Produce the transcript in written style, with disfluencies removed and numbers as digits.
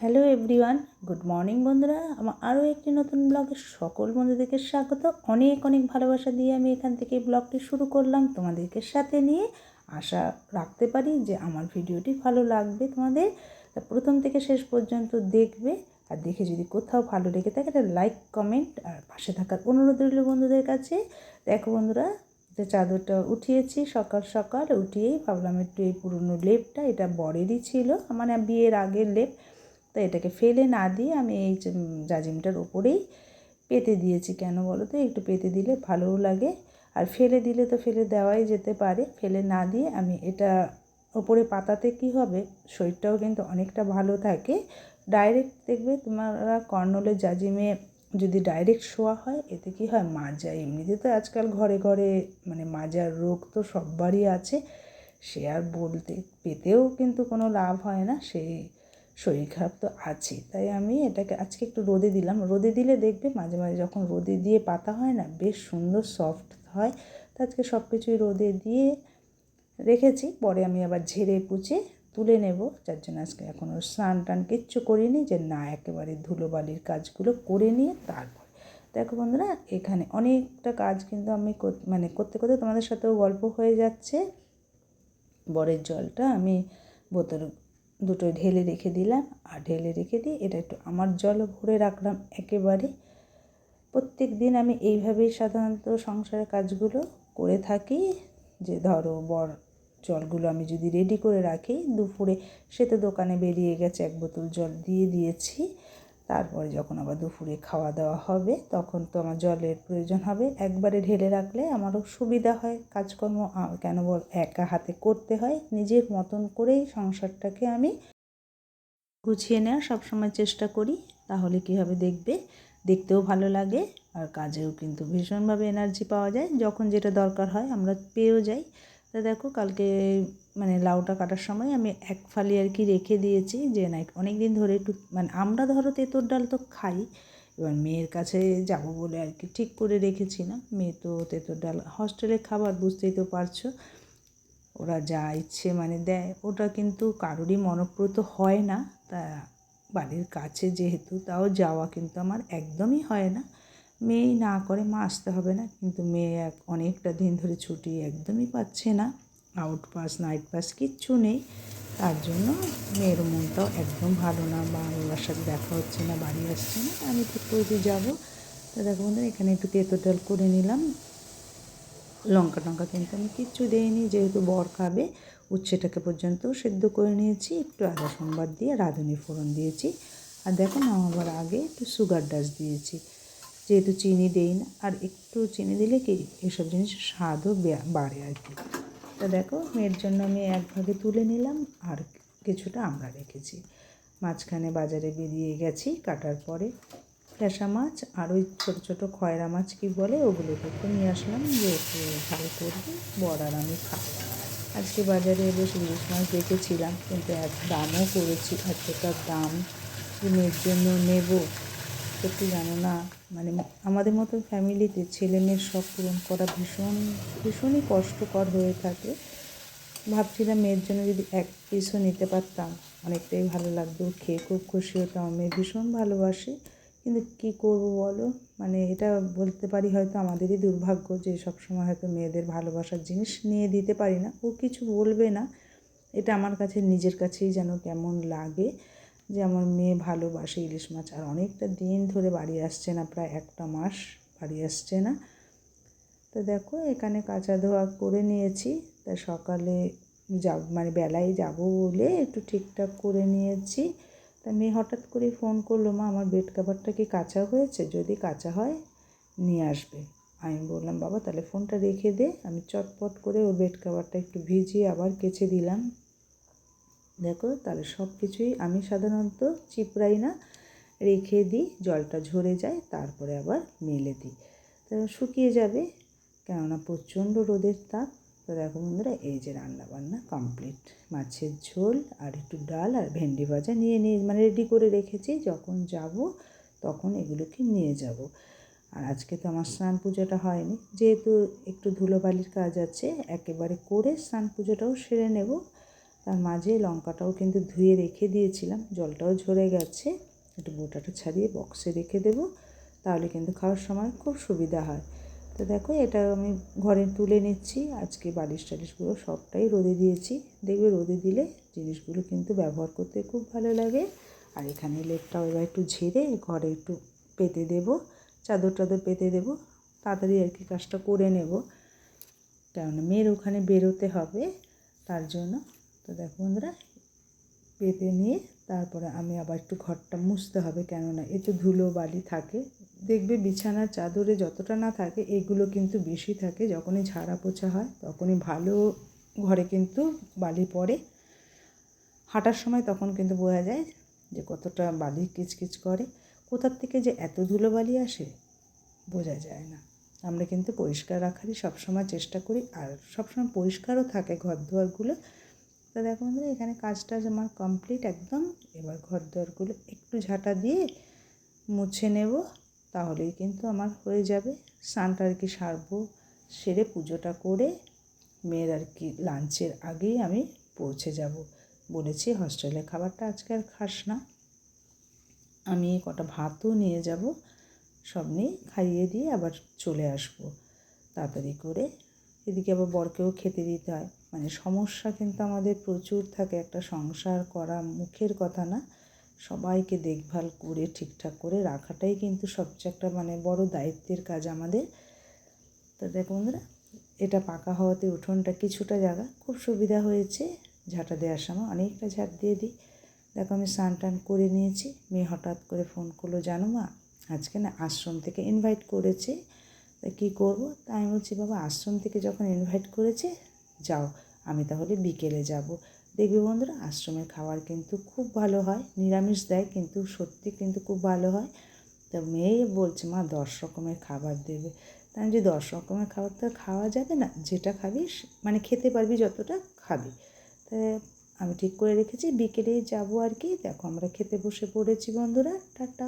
Hello everyone, good morning বন্ধুরা। আমার আরও একটি নতুন ব্লগে সকল বন্ধুদেরকে স্বাগত। অনেক অনেক ভালোবাসা দিয়ে আমি এখান থেকে ব্লগটি শুরু করলাম তোমাদেরকে সাথে নিয়ে। আশা রাখতে পারি যে আমার ভিডিওটি ভালো লাগবে তোমাদের। তা প্রথম থেকে শেষ পর্যন্ত দেখবে, আর দেখে যদি কোথাও ভালো লেগে থাকে তাহলে লাইক, কমেন্ট আর পাশে থাকার অনুরোধ রইল বন্ধুদের কাছে। দেখো বন্ধুরা, যে চাদরটা উঠিয়েছি সকাল সকাল উঠিয়েই ভাবলাম একটু এই পুরনো লেপটা, এটা বরেরই ছিল, মানে বিয়ের আগের লেপ, তো এটাকে ফেলে না দিয়ে আমি এই জাজিমটার ওপরেই পেতে দিয়েছি। কেন বলো তো, একটু পেতে দিলে ভালোও লাগে, আর ফেলে দিলে তো ফেলে দেওয়াই যেতে পারে। ফেলে না দিয়ে আমি এটা ওপরে পাতাতে কি হবে, শরীরটাও কিন্তু অনেকটা ভালো থাকে। ডাইরেক্ট দেখবে তোমরা কর্নলের জাজিমে যদি ডাইরেক্ট শোয়া হয়, এতে কি হয়, মাজা, এমনিতে তো আজকাল ঘরে ঘরে মানে মাজার রোগ তো সববারই আছে, সে আর বলতে, পেতেও কিন্তু কোনো লাভ হয় না, সেই শরীর খারাপ তো আছে। তাই আমি এটাকে আজকে একটু রোদে দিলাম। রোদে দিলে দেখবে মাঝে মাঝে যখন রোদে দিয়ে পাতা হয় না, বেশ সুন্দর সফট হয়। তো আজকে সব কিছুই রোদে দিয়ে রেখেছি, পরে আমি আবার ঝেড়ে পুছে তুলে নেব। যার জন্য আজকে এখনও স্নান টান কিচ্ছু করিনি, যে না একেবারে ধুলোবালির কাজগুলো করে নিয়ে তারপর। দেখো বন্ধুরা, এখানে অনেকটা কাজ কিন্তু আমি করতে করতে তোমাদের সাথেও গল্প হয়ে যাচ্ছে। বরের জলটা আমি বোতল দুটো ঢেলে রেখে দিলাম, আর ঢেলে রেখে দিয়ে এটা একটু আমার জলও ভরে রাখলাম একেবারে। প্রত্যেক দিন আমি এইভাবেই সাধারণত সংসারের কাজগুলো করে থাকি, যে ধরো বর জলগুলো আমি যদি রেডি করে রাখি, দুপুরে সে তো দোকানে বেরিয়ে গেছে, এক বোতল জল দিয়ে দিয়েছি। তারপরে যখন আবার দুপুরে খাওয়া দাওয়া হবে, তখন তো আমার জলের প্রয়োজন হবে। একবারে ঢেলে রাখলে আমারও সুবিধা হয়, কাজকর্ম কেন বল একা হাতে করতে হয়। নিজের মতন করেই সংসারটাকে আমি গুছিয়ে নেওয়ার সবসময় চেষ্টা করি। তাহলে কী হবে দেখবে, দেখতেও ভালো লাগে, আর কাজেও কিন্তু ভীষণভাবে এনার্জি পাওয়া যায়। যখন যেটা দরকার হয় আমরা পেয়েও যাই। তা দেখো, কালকে মানে লাউটা কাটার সময় আমি এক ফালি আর কি রেখে দিয়েছি, যে না অনেক দিন ধরে একটু মানে আমরা ধরো তেঁতুর ডাল তো খাই, এবার মেয়ের কাছে যাব বলে আর কি ঠিক করে রেখেছিলাম। মেয়ে তো তেঁতুর ডাল হস্টেলের খাবার, বুঝতেই তো পারছো, ওরা যা ইচ্ছে মানে দেয়, ওটা কিন্তু কারোরই মনপ্রত হয় না। তা বাড়ির কাছে যেহেতু, তাও যাওয়া কিন্তু আমার একদমই হয় না। মেয়েই না করে, মা আসতে হবে না, কিন্তু মেয়ে অনেকটা দিন ধরে ছুটি একদমই পাচ্ছে না, আউট পাস নাইট পাস কিচ্ছু নেই। তার জন্য মেয়ের মনটাও একদম ভালো না, বাবার সাথে দেখা হচ্ছে না, বাড়ি আসছে না। আমি ঠিক করে যাবো। তা দেখো বন্ধুরা, এখানে একটু তেঁতুর ডাল করে নিলাম। লঙ্কা টঙ্কা কিন্তু আমি কিচ্ছু দিইনি, যেহেতু বর খাবে। উচ্ছেটাকে পর্যন্ত সেদ্ধ করে নিয়েছি, একটু আদা সম্বার দিয়ে রাঁধুনি ফোড়ন দিয়েছি। আর দেখো, নামাবার আগে একটু সুগার ডাস্ট দিয়েছি, যেহেতু চিনি দেই না, আর একটু চিনি দিলে কি এসব জিনিসের স্বাদও বাড়ে আর কি। তা দেখো, মেয়ের জন্য আমি এক ভাগে তুলে নিলাম, আর কিছুটা আমরা রেখেছি। মাঝখানে বাজারে বেরিয়ে গেছি কাটার পরে, ফ্যাসা মাছ আর ওই ছোটো ছোটো খয়রা মাছ কি বলে, ওগুলোকে একটু নিয়ে আসলাম, যে একটু ভালো করবে, বর আর আমি খাবো। আজকে বাজারে বেশ ইলিশ মাছ দেখেছিলাম, কিন্তু এক দামও করেছি, এতটার দাম যে মেয়ের জন্য নেব, সত্যি জানো না, মানে আমাদের মতো ফ্যামিলিতে ছেলে মেয়ের শখ পূরণ করা ভীষণই কষ্টকর হয়ে থাকে। ভাবছিলাম মেয়ের জন্য যদি এক পিসও নিতে পারতাম অনেকটাই ভালো লাগতো, খেয়ে খুব খুশি হতো। আমার মেয়ে ভীষণ ভালোবাসে, কিন্তু কী করবো বলো, মানে এটা বলতে পারি হয়তো আমাদেরই দুর্ভাগ্য, যে সবসময় হয়তো মেয়েদের ভালোবাসার জিনিস নিয়ে দিতে পারি না। ও কিছু বলবে না, এটা আমার কাছে নিজের কাছেই যেন কেমন লাগে, যে আমার মেয়ে ভালোবাসে ইলিশ মাছ, আর অনেকটা দিন ধরে বাড়ি আসছে না, প্রায় একটা মাস বাড়ি আসছে না। তো দেখো, এখানে কাচা ধোয়া করে নিয়েছি, তা সকালে মানে বেলায় যাব বলে একটু ঠিকঠাক করে নিয়েছি। তা মেয়ে হঠাৎ করে ফোন করলো, মা আমার বেড কভারটা কি কাচা হয়েছে, যদি কাচা হয় নিয়ে আসবে। আমি বললাম, বাবা তাহলে ফোনটা রেখে দে, আমি চটপট করে ওর বেড কভারটা একটু ভিজিয়ে আবার কেচে দিলাম। দেখো, তাহলে সব কিছুই আমি সাধারণত চিপড়াই না, রেখে দিই, জলটা ঝরে যায়, তারপরে আবার মেলে দিই, তো শুকিয়ে যাবে, কেননা প্রচণ্ড রোদের তাপ। তো দেখো বন্ধুরা, এই যে রান্নাবান্না কমপ্লিট, মাছের ঝোল আর একটু ডাল আর ভেন্ডি ভাজা নিয়ে মানে রেডি করে রেখেছি, যখন যাব তখন এগুলোকে নিয়ে যাব। আর আজকে তো আমার স্নান পুজোটা হয়নি, যেহেতু একটু ধুলোবালির কাজ আছে, একেবারে করে স্নান পুজোটাও সেরে নেব। তার মাঝে লঙ্কাটাও কিন্তু ধুয়ে রেখে দিয়েছিলাম, জলটাও ঝরে গেছে। একটু বোটাটা ছাড়িয়ে বক্সে রেখে দেবো, তাহলে কিন্তু খাওয়ার সময় খুব সুবিধা হয়। তো দেখো এটা আমি ঘরে তুলে নিচ্ছি। আজকে বালিশ টালিশগুলো সবটাই রোদে দিয়েছি। দেখবে রোদে দিলে জিনিসগুলো কিন্তু ব্যবহার করতে খুব ভালো লাগে। আর এখানে লেপটাও এবার একটু ঝেড়ে ঘরে একটু পেতে দেবো, চাদর টাদর পেতে দেবো, তাড়াতাড়ি আর কি কাজটা করে নেব, কেননা মেয়ের ওখানে বেরোতে হবে তার জন্য। তো দেখো বন্ধুরা, পেতে নিয়ে তারপরে আমি আবার একটু ঘরটা মুছতে হবে, কেননা একটু ধুলো বালি থাকে। দেখবে বিছানার চাদরে যতটা না থাকে এগুলো কিন্তু বেশি থাকে। যখনই ঝাড়া পোছা হয় তখনই ভালো ঘরে কিন্তু বালি পড়ে। হাঁটার সময় তখন কিন্তু বোঝা যায় যে কতটা বালি কিচকিচ করে। কোথার থেকে যে এত ধুলোবালি আসে বোঝা যায় না। আমরা কিন্তু পরিষ্কার রাখারই সবসময় চেষ্টা করি, আর সবসময় পরিষ্কারও থাকে ঘর দুয়ারগুলো। তো দেখো বন্ধুরা, এখানে কাজটা আমার কমপ্লিট একদম। এবার ঘর দুয়ারগুলো একটু ঝাঁটা দিয়ে মুছে নেব, তাহলেই কিন্তু আমার হয়ে যাবে। স্নানটা আর কি সারবো, সেরে পুজোটা করে মেয়ের আর কি লাঞ্চের আগেই আমি পৌঁছে যাব। বলেছি হস্টেলের খাবারটা আজকে আর খাস না, আমি কটা ভাতও নিয়ে যাব, সব নিয়ে খাইয়ে দিয়ে আবার চলে আসব তাড়াতাড়ি করে। এদিকে আবার বরকেও খেতে দিতে হয়। মানে সমস্যা কিন্তু আমাদের প্রচুর থাকে। একটা সংসার করা মুখের কথা না, সবাইকে দেখভাল করে ঠিকঠাক করে রাখাটাই কিন্তু সবচেয়ে একটা মানে বড় দায়িত্বের কাজ আমাদের। তো দেখো বন্ধুরা, এটা পাকা হওয়াতে উঠোনটা কিছুটা জায়গা খুব সুবিধা হয়েছে। ঝাঁটা দেওয়ার সময় অনেকটা ঝাঁট দিয়ে দিই। দেখো আমি স্নান টান করে নিয়েছি। মেয়ে হঠাৎ করে ফোন করলো, জানো মা আজকে না আশ্রম থেকে ইনভাইট করেছে, তা কী করবো। তাই আমি বলছি বাবা আশ্রম থেকে যখন ইনভাইট করেছে যাও, আমি তাহলে বিকেলে যাব। দেখবে বন্ধুরা, আশ্রমের খাবার কিন্তু খুব ভালো হয়, নিরামিষ দেয় কিন্তু সত্যি কিন্তু খুব ভালো হয়। তা মেয়ে বলছে মা 10 রকমের খাবার দেবে। তা আমি যে 10 রকমের খাবার তো খাওয়া যাবে না, যেটা খাবি মানে খেতে পারবি যতটা খাবি। তাই আমি ঠিক করে রেখেছি বিকেলেই যাব আর কি। দেখো আমরা খেতে বসে পড়েছি বন্ধুরা, টাটা।